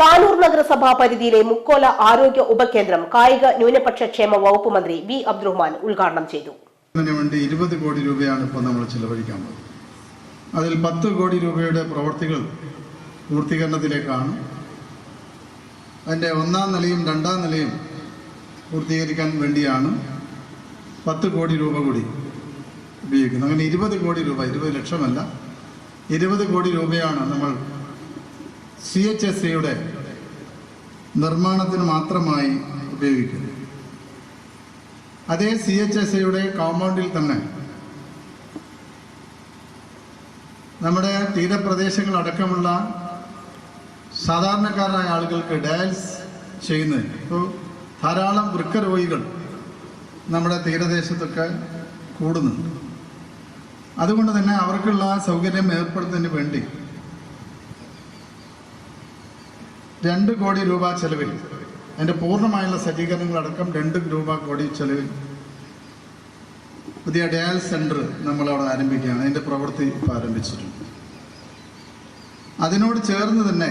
താനൂർ നഗരസഭാ പരിധിയിലെ മുക്കോല ആരോഗ്യ ഉപകേന്ദ്രം കായിക ന്യൂനപക്ഷ ക്ഷേമ വകുപ്പ് മന്ത്രി വി അബ്ദുറഹ്മാൻ ഉദ്ഘാടനം ചെയ്തു. 20 കോടി രൂപയാണ് ഇപ്പോൾ നമ്മൾ ചിലവഴിക്കാൻ പോകുന്നത്. അതിൽ 10 കോടി രൂപയുടെ പ്രവർത്തികൾ പൂർത്തീകരണത്തിലേക്കാണ്. അതിൻ്റെ 1ാം നിലയും 2ാം നിലയും പൂർത്തീകരിക്കാൻ വേണ്ടിയാണ് 10 കോടി രൂപ കൂടി ഉപയോഗിക്കുന്നത്. അങ്ങനെ 20 കോടി രൂപ, 20 ലക്ഷമല്ല, 20 കോടി രൂപയാണ് നമ്മൾ CHSA നിർമ്മാണത്തിന് മാത്രമായി ഉപയോഗിക്കുന്നത്. അതേ CHSA കോമ്പൗണ്ടിൽ തന്നെ നമ്മുടെ തീരപ്രദേശങ്ങളടക്കമുള്ള സാധാരണക്കാരായ ആളുകൾക്ക് ഡയാലിസിസ് ചെയ്യുന്നത്. ഇപ്പോൾ ധാരാളം വൃക്കരോഗികൾ നമ്മുടെ തീരദേശത്തൊക്കെ കൂടുന്നുണ്ട്. അതുകൊണ്ട് തന്നെ അവർക്കുള്ള സൗകര്യം ഏർപ്പെടുത്തുന്നതിന് വേണ്ടി 2 കോടി രൂപ ചെലവിൽ, അതിൻ്റെ പൂർണ്ണമായുള്ള സജ്ജീകരണങ്ങളടക്കം 2 കോടി ചെലവിൽ പുതിയ ഡയാലിസിസ് സെൻറ്റർ നമ്മളവിടെ ആരംഭിക്കുകയാണ്. അതിൻ്റെ പ്രവൃത്തി ഇപ്പോൾ ആരംഭിച്ചിട്ടുണ്ട്. അതിനോട് ചേർന്ന് തന്നെ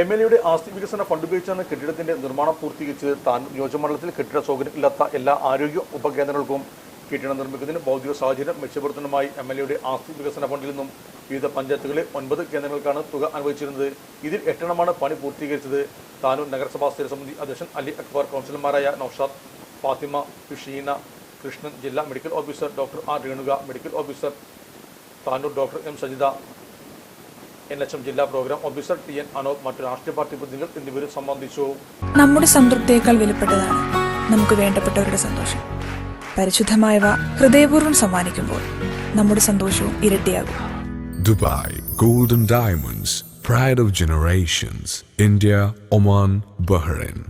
MLAയുടെ ആസ്തി വികസന ഫണ്ട് ഉപയോഗിച്ചാണ് കെട്ടിടത്തിന്റെ നിർമ്മാണം പൂർത്തീകരിച്ചത്. താൻ നിയോജകമണ്ഡലത്തിൽ കെട്ടിട സൗകര്യം ഇല്ലാത്ത എല്ലാ ആരോഗ്യ ഉപകേന്ദ്രങ്ങൾക്കും കെട്ടിടം നിർമ്മിക്കുന്നതിന് ഭൗതിക സാഹചര്യം മെച്ചപ്പെടുത്തുന്നതിനുമായി MLAയുടെ ആസ്തി വികസന ഫണ്ടിൽ നിന്നും വിവിധ പഞ്ചായത്തുകളിലെ 9 കേന്ദ്രങ്ങൾക്കാണ് തുക അനുവദിച്ചിരുന്നത്. ഇതിൽ 8 പണി പൂർത്തീകരിച്ചത്. താനൂർ നഗരസഭാ സ്ഥിരസമിതി അധ്യക്ഷൻ അലി അക്ബർ, കൗൺസിലർമാരായ നൌഷാദ്, ഫാത്തിമ, ഷീന, കൃഷ്ണൻ, ജില്ലാ medical officer doctor R Renuka, medical officer Tanur doctor M Sajitha, NHM ജില്ലാ പ്രോഗ്രാം ഓഫീസർ TN അനോപ്, മറ്റു രാഷ്ട്രീയ പാർട്ടി പ്രതിനിധികൾ എന്നിവരും സംബന്ധിച്ചു. നമ്മുടെ സംതൃപ്തിയേക്കാൾ വിലപ്പെട്ടതാണ് നമുക്ക് വേണ്ടപ്പെട്ടവരുടെ സന്തോഷം. പരിശുദ്ധമായവ ഹൃദയപൂർവ്വം സമ്മാനിക്കുമ്പോൾ നമ്മുടെ സന്തോഷവും ഇരട്ടിയാകും. Dubai Golden Diamonds, pride of generations. India, Oman, Bahrain.